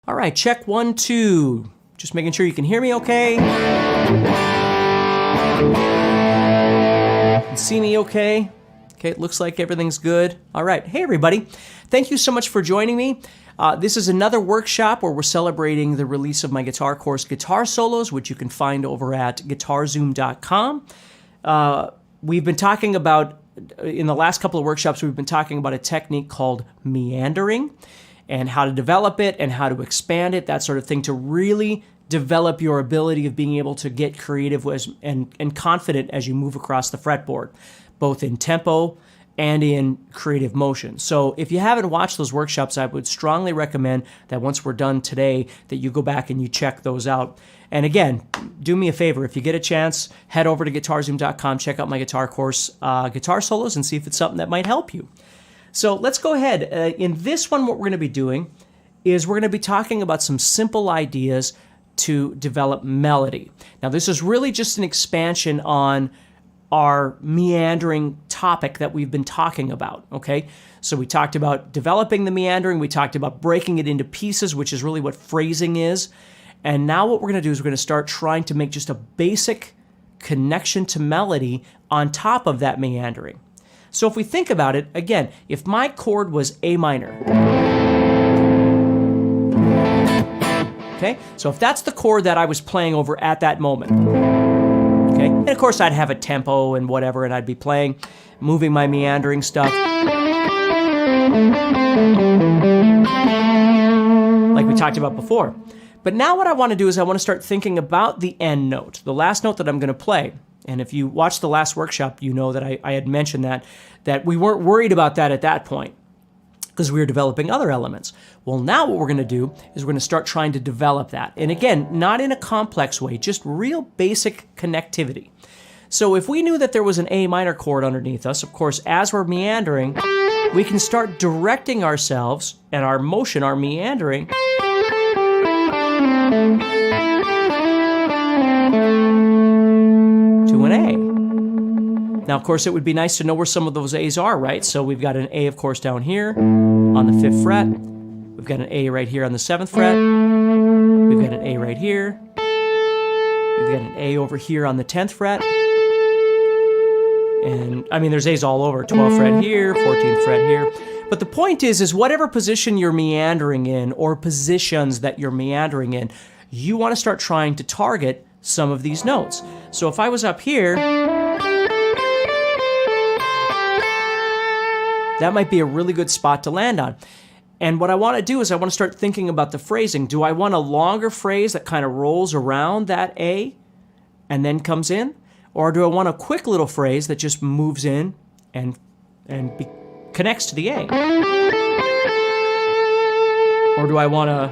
All right, check 1, 2. Just making sure you can hear me okay. And see me okay. Okay, it looks like everything's good. All right, hey everybody. Thank you so much for joining me. This is another workshop where we're celebrating the release of my guitar course, Guitar Solos, which you can find over at guitarzoom.com. We've been talking about, in the last couple of workshops, we've been talking about a technique called meandering and how to develop it and how to expand it, that sort of thing, to really develop your ability of being able to get creative and confident as you move across the fretboard, both in tempo and in creative motion. So if you haven't watched those workshops, I would strongly recommend that once we're done today, that you go back and you check those out. And again, do me a favor, if you get a chance, head over to guitarzoom.com, check out my guitar course, Guitar Solos, and see if it's something that might help you. So let's go ahead. In this one, what we're going to be doing is we're going to be talking about some simple ideas to develop melody. Now, this is really just an expansion on our meandering topic that we've been talking about, okay? So we talked about developing the meandering, we talked about breaking it into pieces, which is really what phrasing is. And now what we're going to do is we're going to start trying to make just a basic connection to melody on top of that meandering. So if we think about it, again, if my chord was A minor, okay? So if that's the chord that I was playing over at that moment, okay? And of course I'd have a tempo and whatever, and I'd be playing, moving my meandering stuff, like we talked about before. But now what I want to do is I want to start thinking about the end note, the last note that I'm going to play. And if you watched the last workshop, you know that I had mentioned that we weren't worried about that at that point because we were developing other elements. Well, now what we're going to do is we're going to start trying to develop that. And again, not in a complex way, just real basic connectivity. So if we knew that there was an A minor chord underneath us, of course, as we're meandering, we can start directing ourselves and our motion, our meandering, to an A. Now, of course, it would be nice to know where some of those A's are, right? So we've got an A, of course, down here on the 5th fret. We've got an A right here on the 7th fret. We've got an A right here. We've got an A over here on the 10th fret. And, I mean, there's A's all over. 12th fret here, 14th fret here. But the point is whatever position you're meandering in or positions that you're meandering in, you want to start trying to target some of these notes. So if I was up here, that might be a really good spot to land on. And what I want to do is I want to start thinking about the phrasing. Do I want a longer phrase that kind of rolls around that A and then comes in? Or do I want a quick little phrase that just moves in and connects to the A? Or do I want to...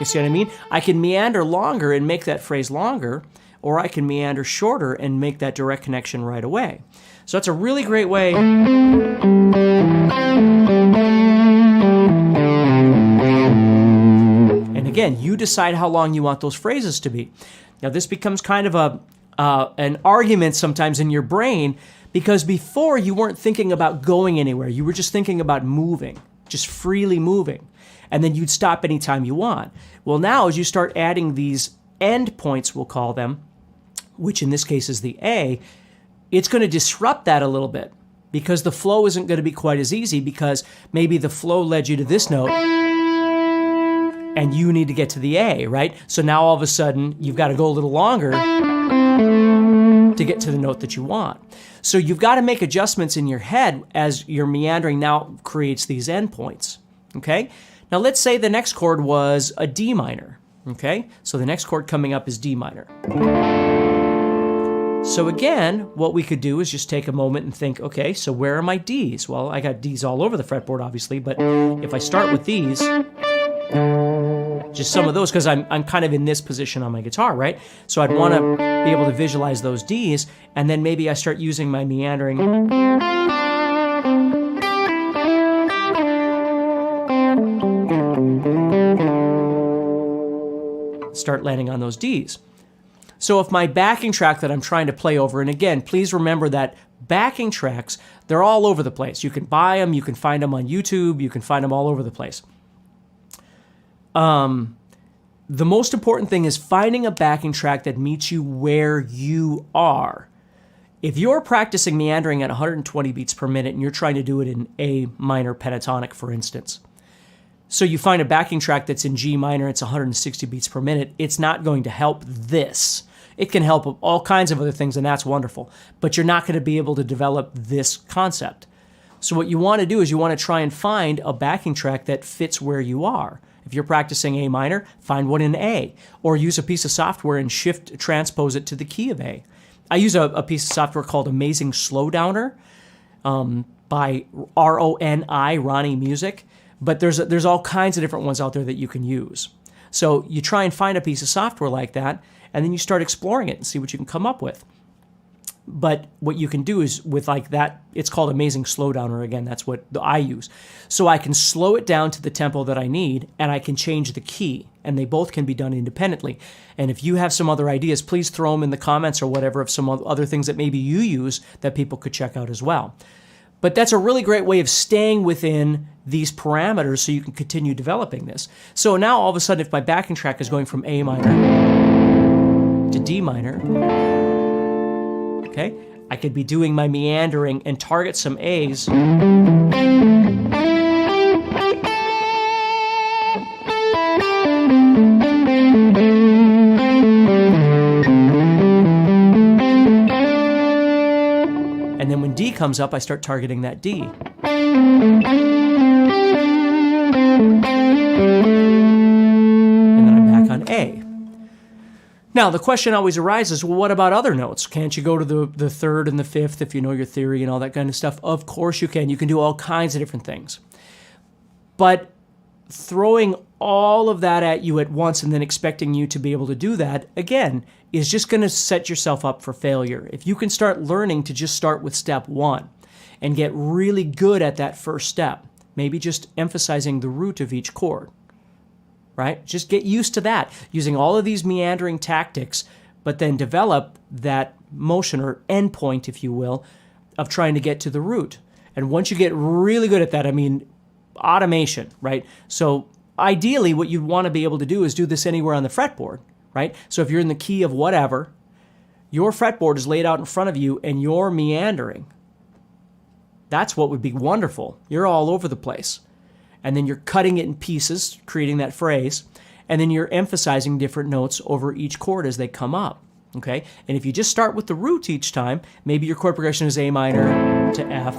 You see what I mean? I can meander longer and make that phrase longer, or I can meander shorter and make that direct connection right away. So that's a really great way. And again, you decide how long you want those phrases to be. Now this becomes kind of an argument sometimes in your brain, because before you weren't thinking about going anywhere. You were just thinking about moving, just freely moving. And then you'd stop anytime you want. Well, now as you start adding these endpoints, we'll call them, which in this case is the A, it's going to disrupt that a little bit because the flow isn't going to be quite as easy because maybe the flow led you to this note and you need to get to the A, right? So now all of a sudden you've got to go a little longer to get to the note that you want. So you've got to make adjustments in your head as your meandering now creates these endpoints, okay? Now let's say the next chord was a D minor, okay? So the next chord coming up is D minor. So again, what we could do is just take a moment and think, okay, so where are my Ds? Well, I got Ds all over the fretboard, obviously, but if I start with these, just some of those, because I'm kind of in this position on my guitar, right? So I'd want to be able to visualize those Ds, and then maybe I start using my meandering. Start landing on those Ds. So if my backing track that I'm trying to play over, and again, please remember that backing tracks, they're all over the place. You can buy them, you can find them on YouTube, you can find them all over the place. The most important thing is finding a backing track that meets you where you are. If you're practicing meandering at 120 beats per minute and you're trying to do it in A minor pentatonic, for instance, so you find a backing track that's in G minor, it's 160 beats per minute, it's not going to help this. It can help all kinds of other things, and that's wonderful, but you're not going to be able to develop this concept. So what you want to do is you want to try and find a backing track that fits where you are. If you're practicing A minor, find one in A, or use a piece of software and shift transpose it to the key of A. I use a piece of software called Amazing Slowdowner by RONI, Ronnie Music, but there's all kinds of different ones out there that you can use. So you try and find a piece of software like that, and then you start exploring it and see what you can come up with. But what you can do is with like that, it's called Amazing Slowdowner. Again, that's what I use. So I can slow it down to the tempo that I need, and I can change the key, and they both can be done independently. And if you have some other ideas, please throw them in the comments or whatever of some other things that maybe you use that people could check out as well. But that's a really great way of staying within these parameters so you can continue developing this. So now all of a sudden, if my backing track is going from A minor to D minor, okay, I could be doing my meandering and target some A's. And then when D comes up, I start targeting that D. And then I'm back on A. Now, the question always arises, well, what about other notes? Can't you go to the third and the fifth if you know your theory and all that kind of stuff? Of course you can. You can do all kinds of different things. But throwing all of that at you at once and then expecting you to be able to do that, again, is just going to set yourself up for failure. If you can start learning to just start with step one and get really good at that first step, maybe just emphasizing the root of each chord, right? Just get used to that, using all of these meandering tactics, but then develop that motion or endpoint, if you will, of trying to get to the root. And once you get really good at that, I mean, automation, right? So ideally, what you'd want to be able to do is do this anywhere on the fretboard, right? So if you're in the key of whatever, your fretboard is laid out in front of you and you're meandering. That's what would be wonderful. You're all over the place. And then you're cutting it in pieces, creating that phrase, and then you're emphasizing different notes over each chord as they come up, okay? And if you just start with the root each time, maybe your chord progression is A minor to F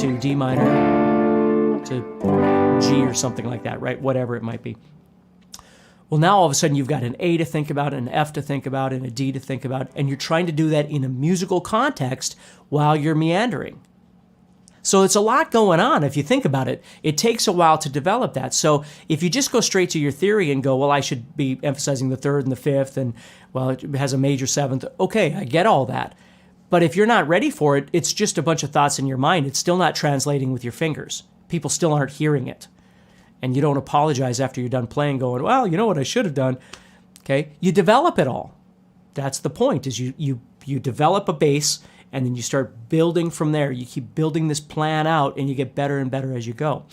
to D minor to G or something like that, right? Whatever it might be. Well, now all of a sudden you've got an A to think about, an F to think about, and a D to think about, and you're trying to do that in a musical context while you're meandering. So it's a lot going on if you think about it. It takes a while to develop that. So if you just go straight to your theory and go, well, I should be emphasizing the third and the fifth, and, well, it has a major seventh. Okay, I get all that. But if you're not ready for it, it's just a bunch of thoughts in your mind. It's still not translating with your fingers. People still aren't hearing it. And you don't apologize after you're done playing going, well, you know what I should have done. Okay, you develop it all. That's the point, is you develop a base, and then you start building from there. You keep building this plan out, and you get better and better as you go.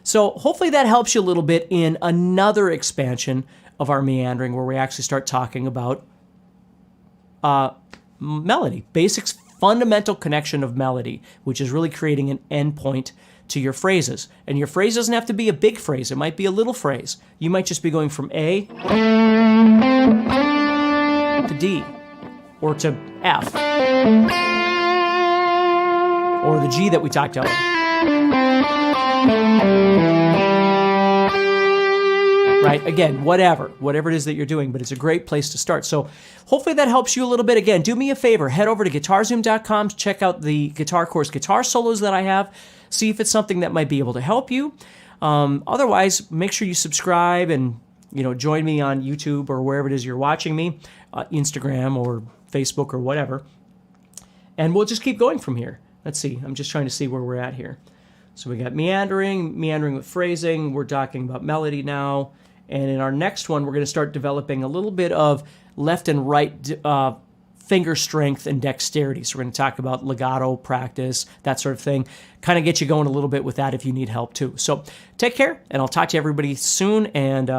So hopefully that helps you a little bit in another expansion of our meandering, where we actually start talking about melody, basics, fundamental connection of melody, which is really creating an endpoint to your phrases. And your phrase doesn't have to be a big phrase. It might be a little phrase. You might just be going from A to D, or to F, or the G that we talked about. Right? Again, whatever it is that you're doing, but it's a great place to start. So hopefully that helps you a little bit. Again, do me a favor, head over to guitarzoom.com, check out the guitar course guitar solos that I have, see if it's something that might be able to help you. Otherwise, make sure you subscribe and join me on YouTube or wherever it is you're watching me, Instagram or Facebook or whatever. And we'll just keep going from here. Let's see. I'm just trying to see where we're at here. So we got meandering with phrasing. We're talking about melody now. And in our next one, we're going to start developing a little bit of left and right finger strength and dexterity. So we're going to talk about legato practice, that sort of thing. Kind of get you going a little bit with that if you need help too. So take care, and I'll talk to everybody soon. And